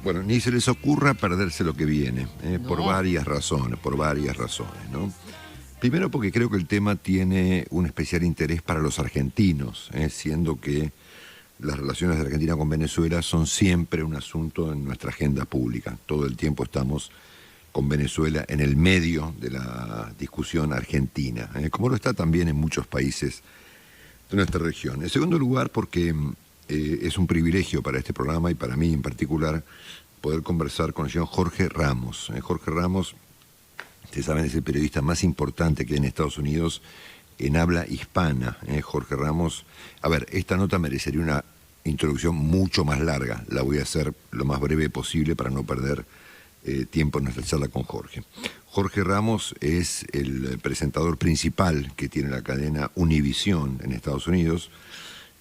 Bueno, ni se les ocurra perderse lo que viene, No. por varias razones, ¿no? Primero porque creo que el tema tiene un especial interés para los argentinos, siendo que las relaciones de Argentina con Venezuela son siempre un asunto en nuestra agenda pública. Todo el tiempo estamos con Venezuela en el medio de la discusión argentina, como lo está también en muchos países de nuestra región. En segundo lugar, porque es un privilegio para este programa y para mí en particular poder conversar con el señor Jorge Ramos. Jorge Ramos, ustedes saben, es el periodista más importante que hay en Estados Unidos en habla hispana. Jorge Ramos, a ver, esta nota merecería una introducción mucho más larga. La voy a hacer lo más breve posible para no perder tiempo en nuestra charla con Jorge. Jorge Ramos es el presentador principal que tiene la cadena Univisión en Estados Unidos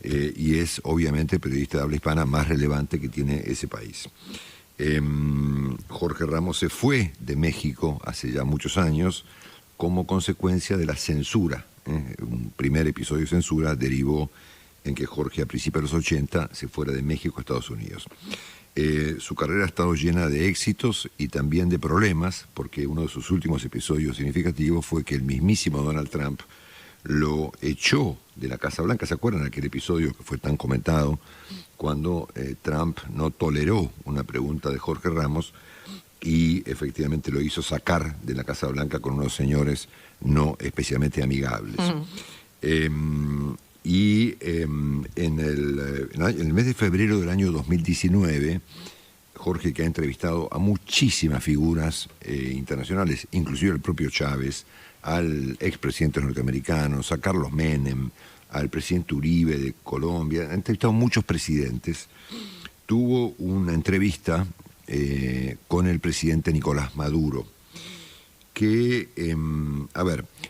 y es obviamente el periodista de habla hispana más relevante que tiene ese país. Jorge Ramos se fue de México hace ya muchos años como consecuencia de la censura. Un primer episodio de censura derivó en que Jorge a principios de los 80 se fuera de México a Estados Unidos. Su carrera ha estado llena de éxitos y también de problemas, porque uno de sus últimos episodios significativos fue que el mismísimo Donald Trump lo echó de la Casa Blanca. ¿Se acuerdan de aquel episodio que fue tan comentado cuando Trump no toleró una pregunta de Jorge Ramos y efectivamente lo hizo sacar de la Casa Blanca con unos señores no especialmente amigables? En el mes de febrero del año 2019, Jorge, que ha entrevistado a muchísimas figuras internacionales, inclusive al propio Chávez, al expresidente norteamericano, a Carlos Menem, al presidente Uribe de Colombia, ha entrevistado a muchos presidentes, tuvo una entrevista con el presidente Nicolás Maduro, que,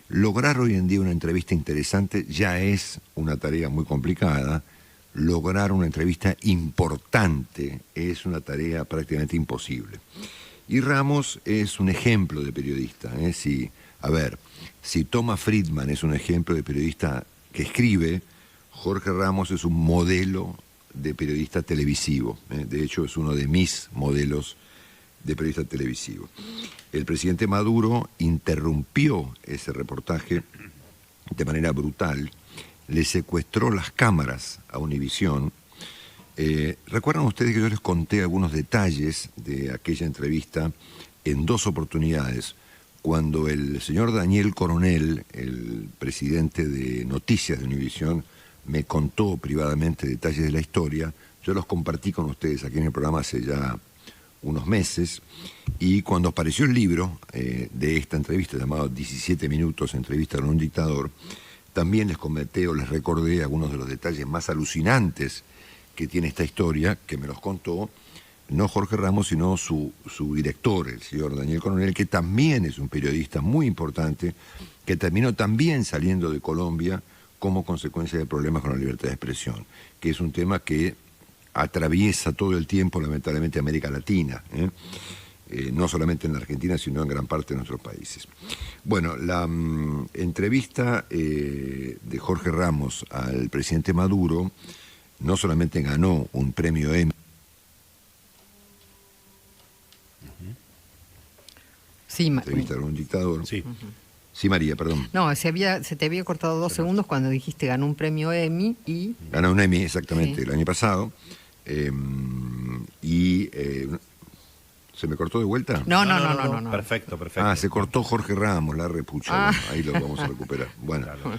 lograr hoy en día una entrevista interesante ya es una tarea muy complicada. Lograr una entrevista importante es una tarea prácticamente imposible. Y Ramos es un ejemplo de periodista. Si Thomas Friedman es un ejemplo de periodista que escribe, Jorge Ramos es un modelo de periodista televisivo. De hecho, es uno de mis modelos de periodista televisivo. El presidente Maduro interrumpió ese reportaje de manera brutal, le secuestró las cámaras a Univisión. ¿Recuerdan ustedes que yo les conté algunos detalles de aquella entrevista en dos oportunidades? Cuando el señor Daniel Coronel, el presidente de Noticias de Univisión, me contó privadamente detalles de la historia, yo los compartí con ustedes aquí en el programa hace ya unos meses, y cuando apareció el libro de esta entrevista llamado 17 minutos, entrevista con un dictador, también les comenté o les recordé algunos de los detalles más alucinantes que tiene esta historia, que me los contó no Jorge Ramos, sino su director, el señor Daniel Coronel, que también es un periodista muy importante, que terminó también saliendo de Colombia como consecuencia de problemas con la libertad de expresión, que es un tema que atraviesa todo el tiempo, lamentablemente, América Latina, no solamente en la Argentina, sino en gran parte de nuestros países. Bueno, la entrevista de Jorge Ramos al presidente Maduro no solamente ganó un premio Emmy. Sí, Entrevista con un dictador. Sí. Sí, María, perdón. No, se te había cortado 2 segundos cuando dijiste ganó un premio Emmy y... Ganó un Emmy, exactamente, Sí. el año pasado. ¿Se me cortó de vuelta? No. Perfecto. Ah, se cortó Jorge Ramos, la repucha. Ah. Bueno, ahí lo vamos a recuperar. Bueno, Claro.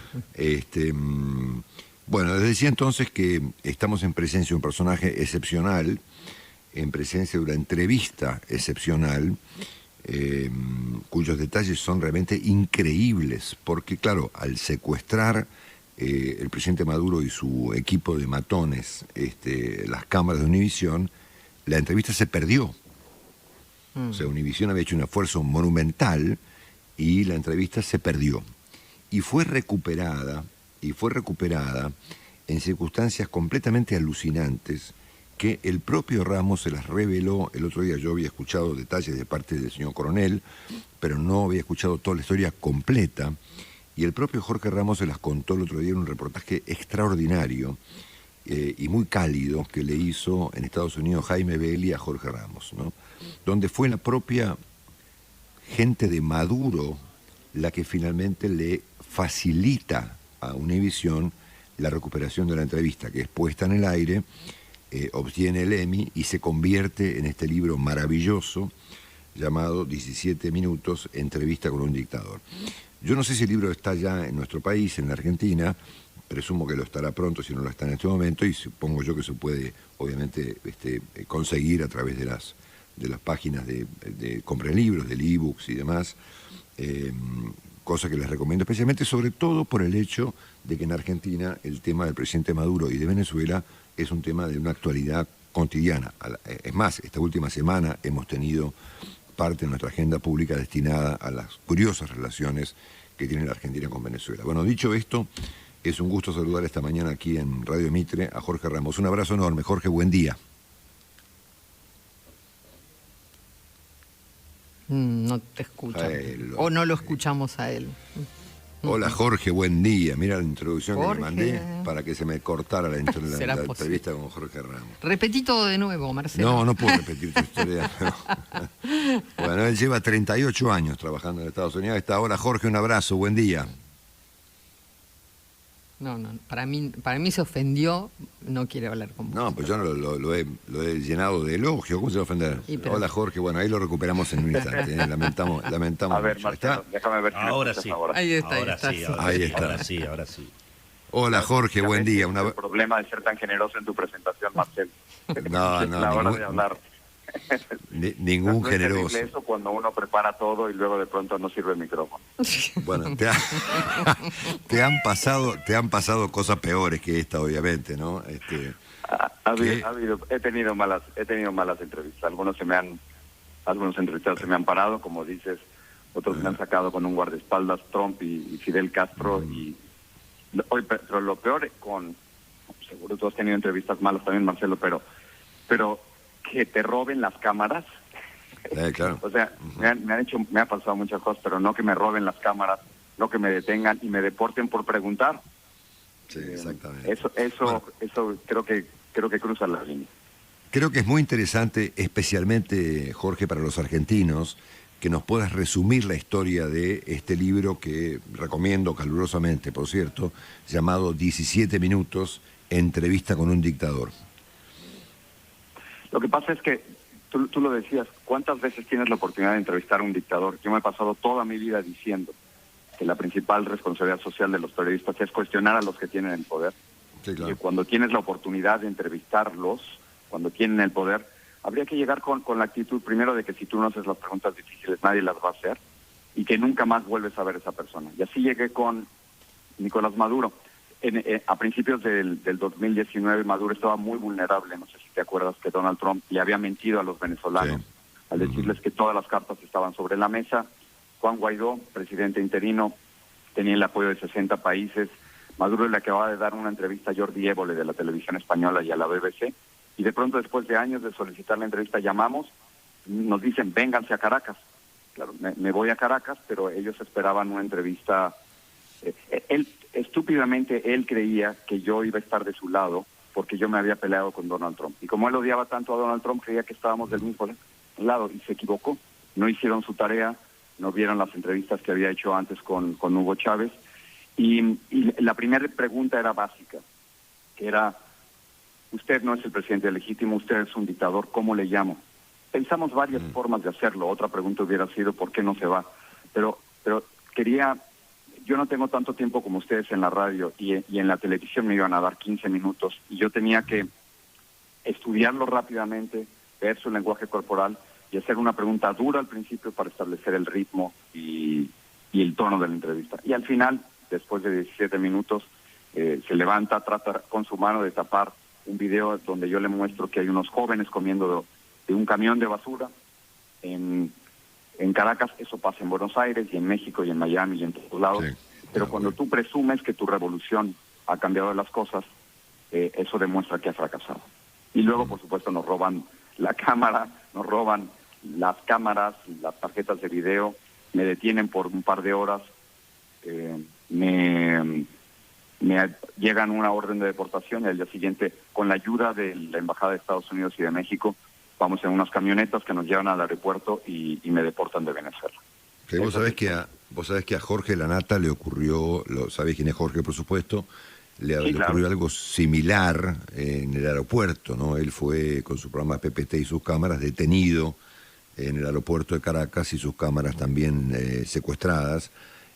bueno, les decía entonces que estamos en presencia de un personaje excepcional, en presencia de una entrevista excepcional, cuyos detalles son realmente increíbles, porque claro, al secuestrar el presidente Maduro y su equipo de matones las cámaras de Univisión, la entrevista se perdió. O sea, Univisión había hecho un esfuerzo monumental y la entrevista se perdió. Y fue recuperada en circunstancias completamente alucinantes que el propio Ramos se las reveló. El otro día yo había escuchado detalles de parte del señor Coronel, pero no había escuchado toda la historia completa, y el propio Jorge Ramos se las contó el otro día en un reportaje extraordinario, y muy cálido que le hizo en Estados Unidos Jaime Bailey a Jorge Ramos, ¿no? Donde fue la propia gente de Maduro la que finalmente le facilita a Univisión la recuperación de la entrevista, que es puesta en el aire, obtiene el Emmy y se convierte en este libro maravilloso llamado 17 minutos, entrevista con un dictador. Yo no sé si el libro está ya en nuestro país, en la Argentina, presumo que lo estará pronto si no lo está en este momento, y supongo yo que se puede obviamente conseguir a través de las páginas de compra de libros, del ebooks y demás, cosa que les recomiendo especialmente, sobre todo por el hecho de que en Argentina el tema del presidente Maduro y de Venezuela es un tema de una actualidad cotidiana. Es más, esta última semana hemos tenido parte de nuestra agenda pública destinada a las curiosas relaciones que tiene la Argentina con Venezuela. Bueno, dicho esto, es un gusto saludar esta mañana aquí en Radio Mitre a Jorge Ramos. Un abrazo enorme. Jorge, buen día. No te escucha. O no lo escuchamos a él. Hola Jorge, buen día. Mira la introducción Jorge. que le mandé para que se me cortara la entrevista con Jorge Ramos. Repetí todo de nuevo, Marcelo. No, no puedo repetir tu historia. Bueno, él lleva 38 años trabajando en Estados Unidos. Está ahora. Jorge, un abrazo, buen día. No, para mí se ofendió, no quiere hablar con vos. No, pues yo no lo he llenado de elogio. ¿Cómo se va a ofender? Hola Jorge, bueno, ahí lo recuperamos en un instante. Lamentamos a ver, mucho. Marcelo, déjame ver si ahora sí. Ahí está. Ahora sí. Hola Jorge, buen día. El problema de ser tan generoso en tu presentación, Marcelo. No, la hora de hablar. Ningún no generoso. Es eso cuando uno prepara todo y luego de pronto no sirve el micrófono. Bueno, te han pasado cosas peores que esta, obviamente, ¿no? He tenido malas entrevistas. Algunos entrevistados se me han parado, como dices, otros me han sacado con un guardaespaldas, Trump y Fidel Castro. Pero lo peor seguro tú has tenido entrevistas malas también, Marcelo, pero que te roben las cámaras. Claro. O sea, me ha pasado muchas cosas, pero no que me roben las cámaras, no que me detengan y me deporten por preguntar. Sí, exactamente. Eso creo que cruza la línea. Creo que es muy interesante, especialmente, Jorge, para los argentinos, que nos puedas resumir la historia de este libro que recomiendo calurosamente, por cierto, llamado 17 minutos, entrevista con un dictador. Lo que pasa es que, tú lo decías, ¿cuántas veces tienes la oportunidad de entrevistar a un dictador? Yo me he pasado toda mi vida diciendo que la principal responsabilidad social de los periodistas es cuestionar a los que tienen el poder. Sí, claro. Y cuando tienes la oportunidad de entrevistarlos, cuando tienen el poder, habría que llegar con la actitud primero de que si tú no haces las preguntas difíciles, nadie las va a hacer, y que nunca más vuelves a ver a esa persona. Y así llegué con Nicolás Maduro. A principios del 2019, Maduro estaba muy vulnerable. No sé si te acuerdas que Donald Trump le había mentido a los venezolanos al decirles que todas las cartas estaban sobre la mesa. Juan Guaidó, presidente interino, tenía el apoyo de 60 países. Maduro le acababa de dar una entrevista a Jordi Évole de la televisión española y a la BBC. Y de pronto, después de años de solicitar la entrevista, llamamos, nos dicen, vénganse a Caracas. Claro, me voy a Caracas, pero ellos esperaban una entrevista. Estúpidamente él creía que yo iba a estar de su lado porque yo me había peleado con Donald Trump. Y como él odiaba tanto a Donald Trump, creía que estábamos del mismo lado y se equivocó. No hicieron su tarea, no vieron las entrevistas que había hecho antes con Hugo Chávez. Y la primera pregunta era básica, que era, usted no es el presidente legítimo, usted es un dictador, ¿cómo le llamo? Pensamos varias formas de hacerlo. Otra pregunta hubiera sido, ¿por qué no se va? Pero yo no tengo tanto tiempo como ustedes en la radio y en la televisión me iban a dar 15 minutos y yo tenía que estudiarlo rápidamente, ver su lenguaje corporal y hacer una pregunta dura al principio para establecer el ritmo y el tono de la entrevista. Y al final, después de 17 minutos, se levanta, trata con su mano de tapar un video donde yo le muestro que hay unos jóvenes comiendo de un camión de basura en Caracas. Eso pasa en Buenos Aires y en México y en Miami y en todos lados. Sí, pero cuando tú presumes que tu revolución ha cambiado las cosas, eso demuestra que ha fracasado. Y luego, por supuesto, nos roban la cámara, nos roban las cámaras, las tarjetas de video, me detienen por un par de horas, me me llegan una orden de deportación y al día siguiente, con la ayuda de la Embajada de Estados Unidos y de México, vamos en unas camionetas que nos llevan al aeropuerto y me deportan de Venezuela. Que vos sabés que a Jorge Lanata le ocurrió, sabés quién es Jorge, por supuesto, le ocurrió algo similar en el aeropuerto, ¿no? Él fue con su programa PPT y sus cámaras detenido en el aeropuerto de Caracas y sus cámaras también secuestradas,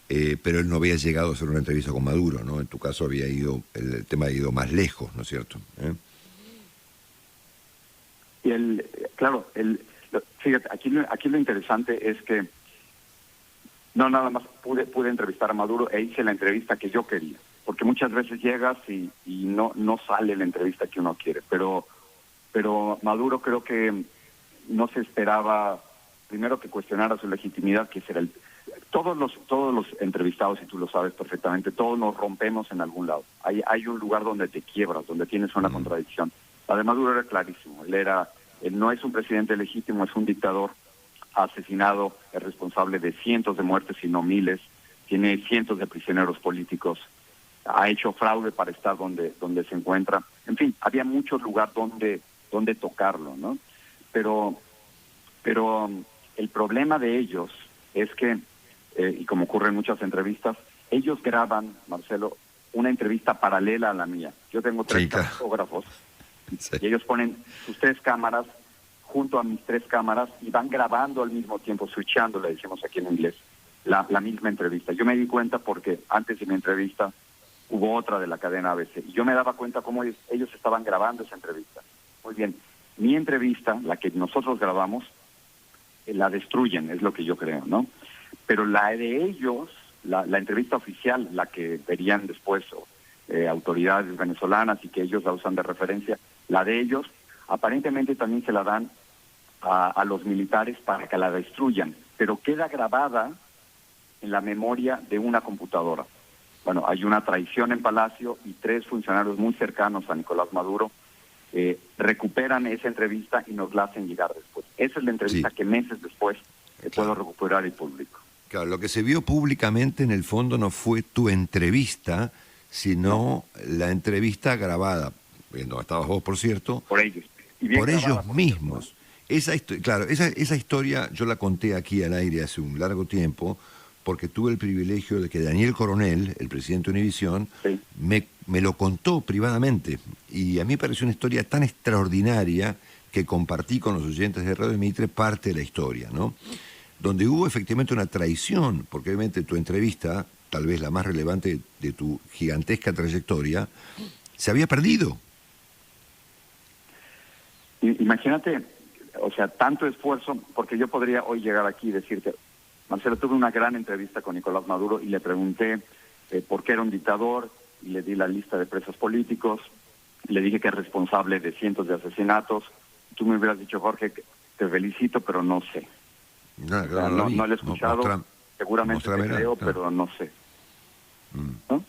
pero él no había llegado a hacer una entrevista con Maduro, ¿no? En tu caso el tema había ido más lejos, ¿no es cierto? Y fíjate, aquí lo interesante es que no nada más pude entrevistar a Maduro e hice la entrevista que yo quería, porque muchas veces llegas y no sale la entrevista que uno quiere, pero Maduro creo que no se esperaba primero que cuestionara su legitimidad, que será todos los entrevistados, y tú lo sabes perfectamente, todos nos rompemos en algún lado. Hay un lugar donde te quiebras, donde tienes una contradicción. La de Maduro era clarísimo. Él no es un presidente legítimo, es un dictador, ha asesinado, es responsable de cientos de muertes, si no miles, tiene cientos de prisioneros políticos, ha hecho fraude para estar donde se encuentra. En fin, había muchos lugares donde tocarlo, ¿no? Pero el problema de ellos es que, y como ocurre en muchas entrevistas, ellos graban, Marcelo, una entrevista paralela a la mía. Yo tengo 3 fotógrafos y ellos ponen sus 3 cámaras junto a mis 3 cámaras y van grabando al mismo tiempo, switchando, le decimos aquí en inglés, la misma entrevista. Yo me di cuenta porque antes de mi entrevista hubo otra de la cadena ABC y yo me daba cuenta cómo ellos estaban grabando esa entrevista. Muy bien, mi entrevista, la que nosotros grabamos, la destruyen, es lo que yo creo, ¿no? Pero la de ellos, la entrevista oficial, la que verían después autoridades venezolanas y que ellos la usan de referencia, la de ellos aparentemente también se la dan a los militares para que la destruyan, pero queda grabada en la memoria de una computadora. Bueno, hay una traición en Palacio y 3 funcionarios muy cercanos a Nicolás Maduro recuperan esa entrevista y nos la hacen llegar después. Esa es la entrevista que meses después puedo recuperar y público. Claro, lo que se vio públicamente en el fondo no fue tu entrevista, sino la entrevista grabada, donde estabas vos, por cierto, por ellos, por ellos mismos. Esa historia yo la conté aquí al aire hace un largo tiempo, porque tuve el privilegio de que Daniel Coronel, el presidente de Univisión, me lo contó privadamente. Y a mí me pareció una historia tan extraordinaria que compartí con los oyentes de Radio Mitre parte de la historia, ¿no? Donde hubo efectivamente una traición, porque obviamente tu entrevista, tal vez la más relevante de tu gigantesca trayectoria, se había perdido. Imagínate, o sea, tanto esfuerzo, porque yo podría hoy llegar aquí y decirte, Marcelo, tuve una gran entrevista con Nicolás Maduro y le pregunté por qué era un dictador, y le di la lista de presos políticos, le dije que es responsable de cientos de asesinatos. Tú me hubieras dicho, Jorge, te felicito, pero no sé. No lo he escuchado, seguramente te creo, pero no sé. ¿No?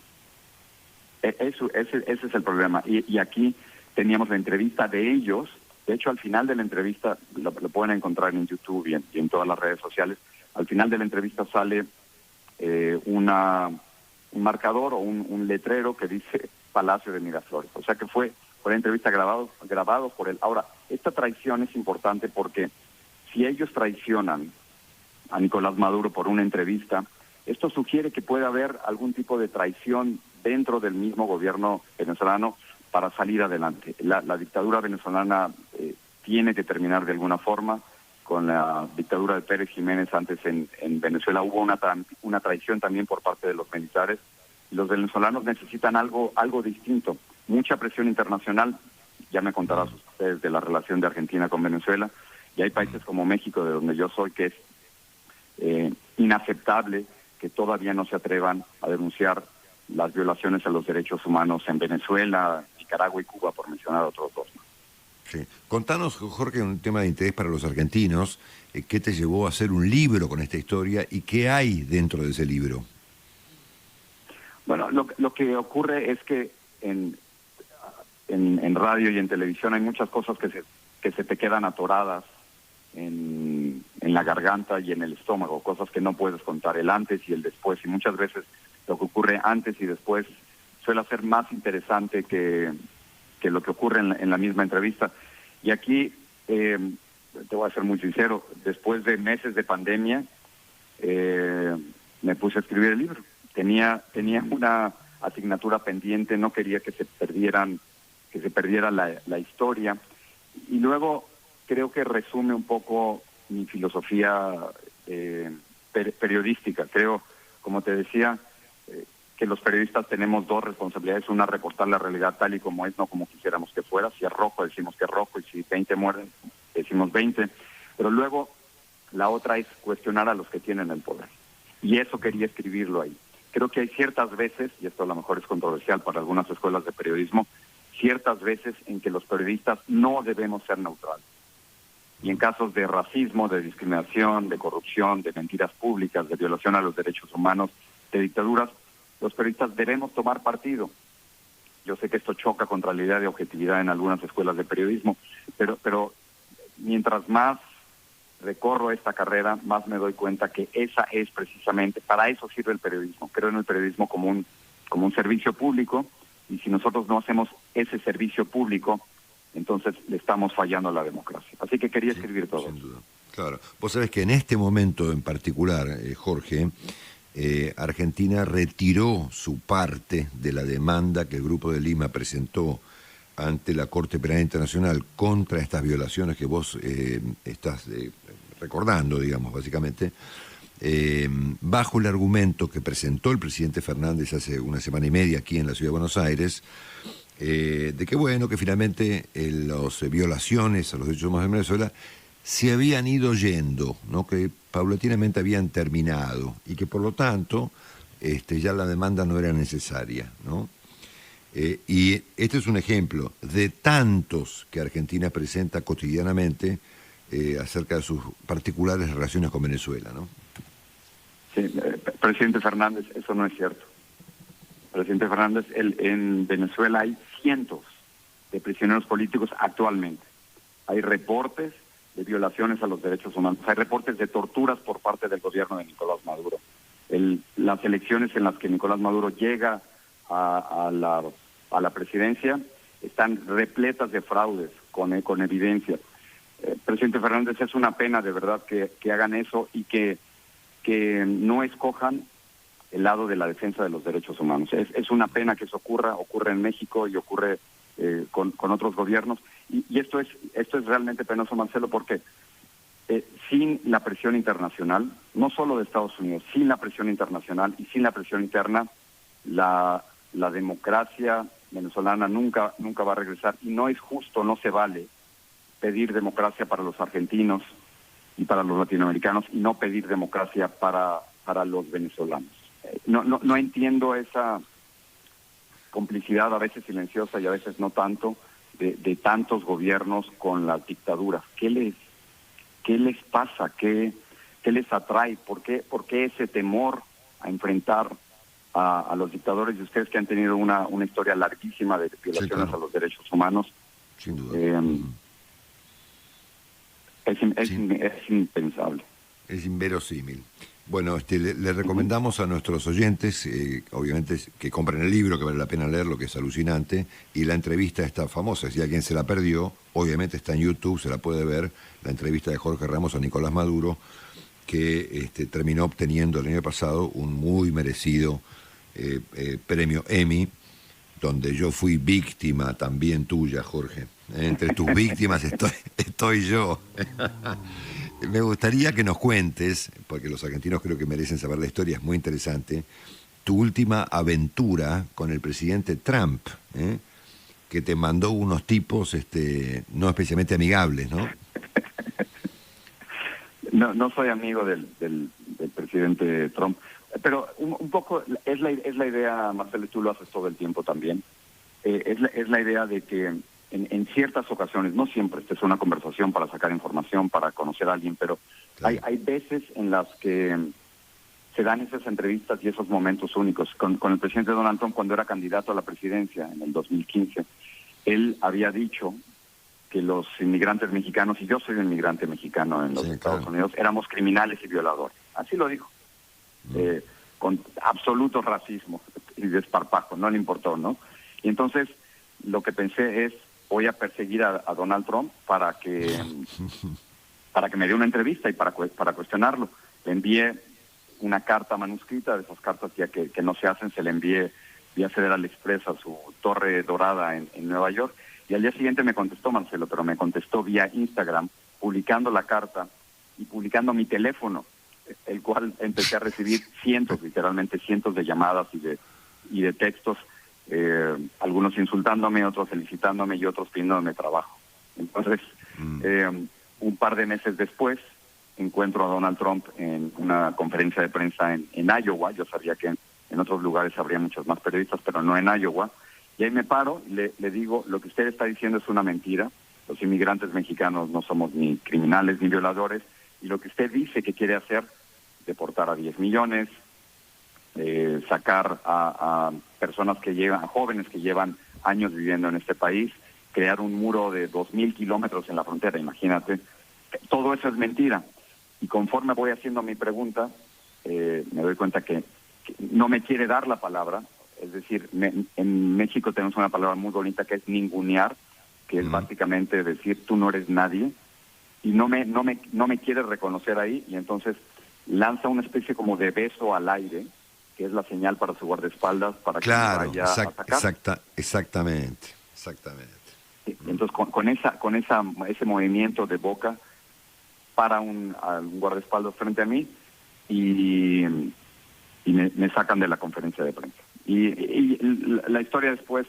Ese es el problema. Y aquí teníamos la entrevista de ellos. De hecho, al final de la entrevista, lo pueden encontrar en YouTube y en todas las redes sociales, al final de la entrevista sale un marcador o un letrero que dice Palacio de Miraflores. O sea que fue la entrevista grabado por él. Ahora, esta traición es importante porque si ellos traicionan a Nicolás Maduro por una entrevista, esto sugiere que puede haber algún tipo de traición dentro del mismo gobierno venezolano para salir adelante. La dictadura venezolana tiene que terminar de alguna forma. Con la dictadura de Pérez Jiménez antes en Venezuela hubo una traición también por parte de los militares. Los venezolanos necesitan algo distinto, mucha presión internacional. Ya me contarás ustedes de la relación de Argentina con Venezuela, y hay países como México, de donde yo soy, que es inaceptable que todavía no se atrevan a denunciar las violaciones a los derechos humanos en Venezuela, Nicaragua y Cuba, por mencionar otros 2. Sí. Contanos, Jorge, un tema de interés para los argentinos, ¿qué te llevó a hacer un libro con esta historia y qué hay dentro de ese libro? Bueno, lo que ocurre es que en radio y en televisión hay muchas cosas que se te quedan atoradas en la garganta y en el estómago, cosas que no puedes contar, el antes y el después, y muchas veces lo que ocurre antes y después suele ser más interesante que lo que ocurre en la misma entrevista. Y aquí, te voy a ser muy sincero, después de meses de pandemia, me puse a escribir el libro. Tenía una asignatura pendiente, no quería que se perdiera la historia. Y luego creo que resume un poco mi filosofía periodística. Creo, como te decía, que los periodistas tenemos dos responsabilidades. Una, reportar la realidad tal y como es, no como quisiéramos que fuera. Si es rojo, decimos que es rojo, y si 20 mueren, decimos 20. Pero luego, la otra es cuestionar a los que tienen el poder. Y eso quería escribirlo ahí. Creo que hay ciertas veces, y esto a lo mejor es controversial para algunas escuelas de periodismo, ciertas veces en que los periodistas no debemos ser neutrales. Y en casos de racismo, de discriminación, de corrupción, de mentiras públicas, de violación a los derechos humanos, de dictaduras, los periodistas debemos tomar partido. Yo sé que esto choca contra la idea de objetividad en algunas escuelas de periodismo, pero mientras más recorro esta carrera, más me doy cuenta que esa es precisamente, para eso sirve el periodismo. Creo en el periodismo como un servicio público, y si nosotros no hacemos ese servicio público, entonces le estamos fallando a la democracia. Así que quería escribir todo. Sin duda. Claro. Vos sabés que en este momento en particular, Jorge, Argentina retiró su parte de la demanda que el Grupo de Lima presentó ante la Corte Penal Internacional contra estas violaciones que vos estás recordando, digamos, básicamente, bajo el argumento que presentó el presidente Fernández hace una semana y media aquí en la Ciudad de Buenos Aires, de que bueno, que finalmente las violaciones a los derechos humanos en Venezuela se habían ido yendo, ¿no? Que paulatinamente habían terminado y que por lo tanto ya la demanda no era necesaria, ¿no? Y este es un ejemplo de tantos que Argentina presenta cotidianamente acerca de sus particulares relaciones con Venezuela, ¿no? Sí, presidente Fernández, eso no es cierto. Presidente Fernández, en Venezuela hay cientos de prisioneros políticos actualmente. Hay reportes de violaciones a los derechos humanos, hay reportes de torturas por parte del gobierno de Nicolás Maduro. Las elecciones en las que Nicolás Maduro llega a la presidencia están repletas de fraudes con evidencia. Presidente Fernández, es una pena de verdad que hagan eso y que no escojan el lado de la defensa de los derechos humanos. Es una pena que eso ocurre en México y ocurre con otros gobiernos. Y esto es realmente penoso, Marcelo, porque sin la presión internacional, no solo de Estados Unidos, sin la presión internacional y sin la presión interna, la democracia venezolana nunca va a regresar. Y no es justo, no se vale pedir democracia para los argentinos y para los latinoamericanos y no pedir democracia para los venezolanos. No entiendo esa complicidad, a veces silenciosa y a veces no tanto, de tantos gobiernos con las dictaduras. ¿Qué les pasa? ¿Qué les atrae? ¿Por qué ese temor a enfrentar a los dictadores? Y ustedes que han tenido una historia larguísima de violaciones, sí, claro, a los derechos humanos. Sin duda. Es impensable. Es inverosímil. Bueno, le recomendamos a nuestros oyentes, obviamente, que compren el libro, que vale la pena leerlo, que es alucinante, y la entrevista está famosa. Si alguien se la perdió, obviamente está en YouTube, se la puede ver, la entrevista de Jorge Ramos a Nicolás Maduro, que terminó obteniendo el año pasado un muy merecido premio Emmy, donde yo fui víctima también tuya, Jorge. Entre tus víctimas estoy yo. Me gustaría que nos cuentes, porque los argentinos creo que merecen saber la historia, es muy interesante, tu última aventura con el presidente Trump, que te mandó unos tipos no especialmente amigables, ¿no? No soy amigo del presidente Trump, pero un poco es la idea, Marcelo, y tú lo haces todo el tiempo también, es la idea de que en ciertas ocasiones, no siempre, esta es una conversación para sacar información, para conocer a alguien, pero claro, hay veces en las que se dan esas entrevistas y esos momentos únicos. Con el presidente Donald Trump, cuando era candidato a la presidencia en el 2015, él había dicho que los inmigrantes mexicanos, y yo soy un inmigrante mexicano en los Estados Unidos, éramos criminales y violadores. Así lo dijo. con absoluto racismo y desparpajo, no le importó, ¿no? Y entonces lo que pensé es, voy a perseguir a Donald Trump para que me dé una entrevista y para cuestionarlo. Le envié una carta manuscrita, de esas cartas ya que no se hacen, se le envié vía Federal Express a su torre dorada en Nueva York, y al día siguiente me contestó, Marcelo, pero me contestó vía Instagram, publicando la carta y publicando mi teléfono, el cual empecé a recibir literalmente cientos de llamadas y de textos, algunos insultándome, otros felicitándome y otros pidiéndome trabajo. Entonces, un par de meses después, encuentro a Donald Trump en una conferencia de prensa en Iowa. Yo sabía que en otros lugares habría muchos más periodistas, pero no en Iowa. Y ahí me paro y le digo, lo que usted está diciendo es una mentira. Los inmigrantes mexicanos no somos ni criminales ni violadores. Y lo que usted dice que quiere hacer, deportar a 10 millones, sacar a personas a jóvenes que llevan años viviendo en este país, crear un muro de 2,000 kilómetros en la frontera, imagínate. Todo eso es mentira. Y conforme voy haciendo mi pregunta, me doy cuenta que no me quiere dar la palabra. Es decir, en México tenemos una palabra muy bonita que es ningunear, que es básicamente decir tú no eres nadie, y no me quiere reconocer ahí, y entonces lanza una especie como de beso al aire, que es la señal para su guardaespaldas para que me vaya a sacar. Exactamente. Entonces con ese movimiento de boca para un guardaespaldas frente a mí y me sacan de la conferencia de prensa. Y la historia después,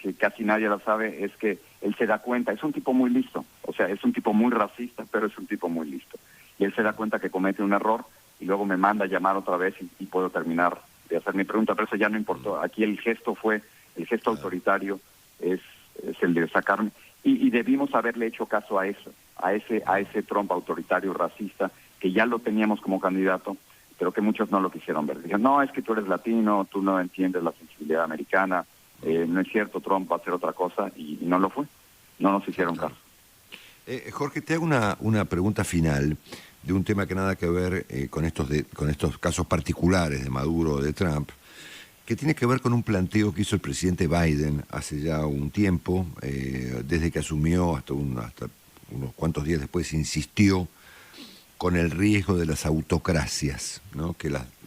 que casi nadie la sabe, es que él se da cuenta, es un tipo muy listo, o sea, es un tipo muy racista, pero es un tipo muy listo. Y él se da cuenta que comete un error y luego me manda a llamar otra vez y puedo terminar de hacer mi pregunta, pero eso ya no importó. Aquí el gesto autoritario es el de sacarme, y debimos haberle hecho caso a eso, a ese Trump autoritario racista, que ya lo teníamos como candidato, pero que muchos no lo quisieron ver. Dijeron, no, es que tú eres latino, tú no entiendes la sensibilidad americana, no es cierto, Trump va a hacer otra cosa, y no lo fue, no nos hicieron caso. Jorge, te hago una pregunta final de un tema que nada que ver con estos casos particulares de Maduro o de Trump, que tiene que ver con un planteo que hizo el presidente Biden hace ya un tiempo, desde que asumió hasta unos cuantos días después, insistió con el riesgo de las autocracias, ¿no?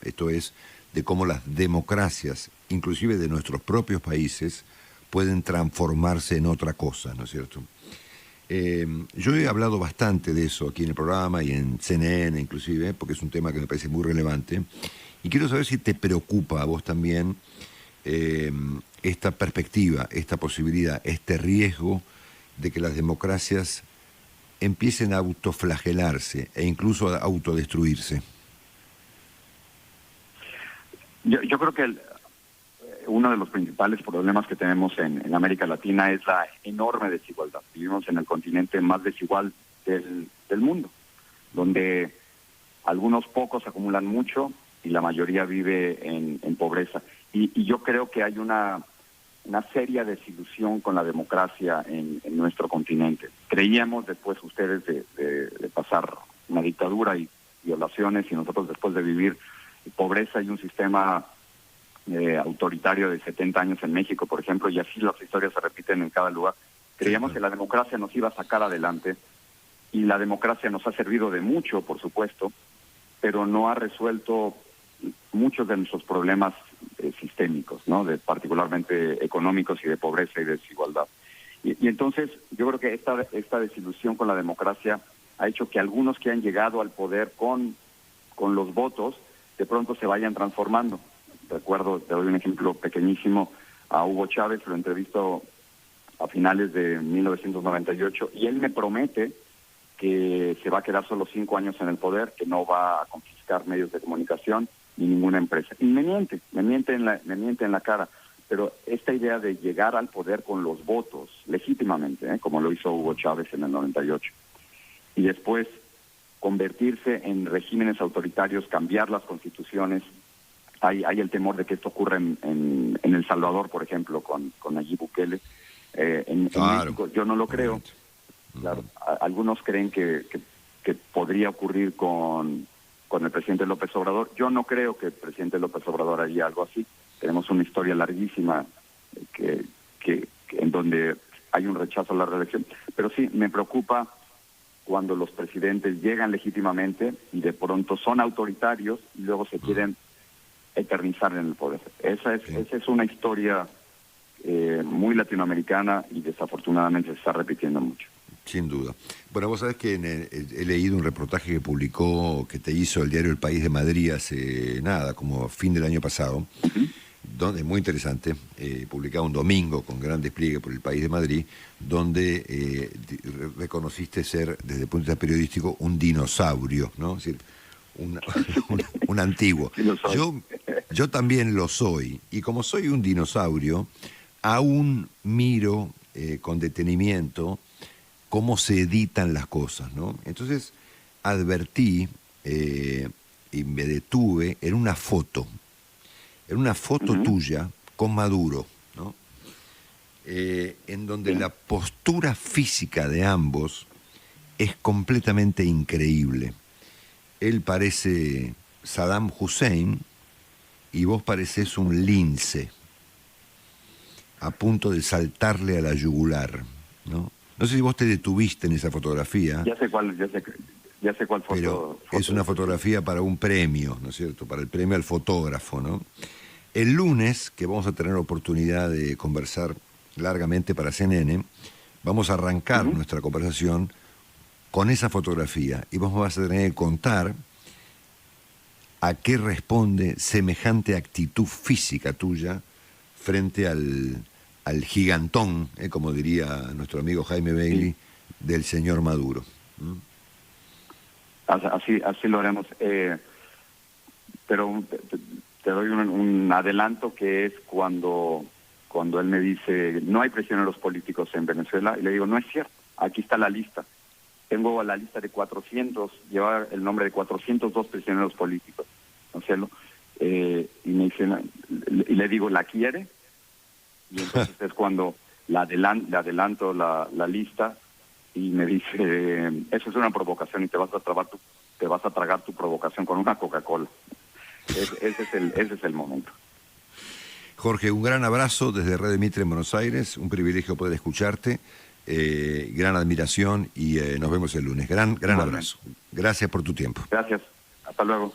Esto es, de cómo las democracias, inclusive de nuestros propios países, pueden transformarse en otra cosa, ¿no es cierto? Yo he hablado bastante de eso aquí en el programa y en CNN inclusive, porque es un tema que me parece muy relevante, y quiero saber si te preocupa a vos también esta perspectiva, esta posibilidad, este riesgo de que las democracias empiecen a autoflagelarse e incluso a autodestruirse. Yo creo que uno de los principales problemas que tenemos en América Latina es la enorme desigualdad. Vivimos en el continente más desigual del mundo, donde algunos pocos acumulan mucho y la mayoría vive en pobreza. Y yo creo que hay una seria desilusión con la democracia en nuestro continente. Creíamos después ustedes de pasar una dictadura y violaciones, y nosotros después de vivir pobreza y un sistema autoritario de 70 años en México, por ejemplo, y así las historias se repiten en cada lugar. Creíamos que la democracia nos iba a sacar adelante, y la democracia nos ha servido de mucho, por supuesto, pero no ha resuelto muchos de nuestros problemas sistémicos, ¿no? Particularmente económicos y de pobreza y desigualdad. Y entonces yo creo que esta desilusión con la democracia ha hecho que algunos que han llegado al poder con los votos de pronto se vayan transformando. Recuerdo, te doy un ejemplo pequeñísimo, a Hugo Chávez, lo entrevisto a finales de 1998, y él me promete que se va a quedar solo 5 años en el poder, que no va a confiscar medios de comunicación ni ninguna empresa. Y me miente en la cara. Pero esta idea de llegar al poder con los votos, legítimamente, como lo hizo Hugo Chávez en el 98, y después convertirse en regímenes autoritarios, cambiar las constituciones. Hay el temor de que esto ocurra en El Salvador, por ejemplo, con Nayib Bukele. En México yo no lo creo. Claro, algunos creen que podría ocurrir con con el presidente López Obrador. Yo no creo que el presidente López Obrador haría algo así. Tenemos una historia larguísima que en donde hay un rechazo a la reelección. Pero sí, me preocupa cuando los presidentes llegan legítimamente y de pronto son autoritarios y luego se quieren eternizar en el poder. Esa es una historia muy latinoamericana y desafortunadamente se está repitiendo mucho. Sin duda. Bueno, vos sabés que he leído un reportaje que te hizo el diario El País de Madrid hace nada, como fin del año pasado, donde muy interesante, publicado un domingo con gran despliegue por El País de Madrid, donde reconociste ser, desde el punto de vista periodístico, un dinosaurio, ¿no? Es decir, un antiguo. Yo también lo soy, y como soy un dinosaurio, aún miro con detenimiento cómo se editan las cosas, ¿no? Entonces advertí y me detuve en una foto tuya con Maduro, ¿no? En donde la postura física de ambos es completamente increíble. Él parece Saddam Hussein y vos parecés un lince a punto de saltarle a la yugular, ¿no? No sé si vos te detuviste en esa fotografía. Ya sé cuál foto. Pero es una fotografía para un premio, ¿no es cierto? Para el premio al fotógrafo, ¿no? El lunes, que vamos a tener oportunidad de conversar largamente para CNN, vamos a arrancar nuestra conversación con esa fotografía y vos vas a tener que contar a qué responde semejante actitud física tuya frente al gigantón, como diría nuestro amigo Jaime Bailey, del señor Maduro. Así lo haremos. Pero te doy un adelanto, que es cuando él me dice, no hay prisioneros políticos en Venezuela, y le digo, no es cierto, aquí está la lista. Tengo la lista de 400, lleva el nombre de 402 prisioneros políticos, ¿no sé? Y me dice, y le digo, ¿la quiere? Y entonces es cuando le adelanto la lista y me dice, eso es una provocación y te vas a tragar tu provocación con una Coca-Cola. Ese es el momento. Jorge, un gran abrazo desde Red Mitre en Buenos Aires, un privilegio poder escucharte, gran admiración y nos vemos el lunes. Gran abrazo. Gracias por tu tiempo. Gracias. Hasta luego.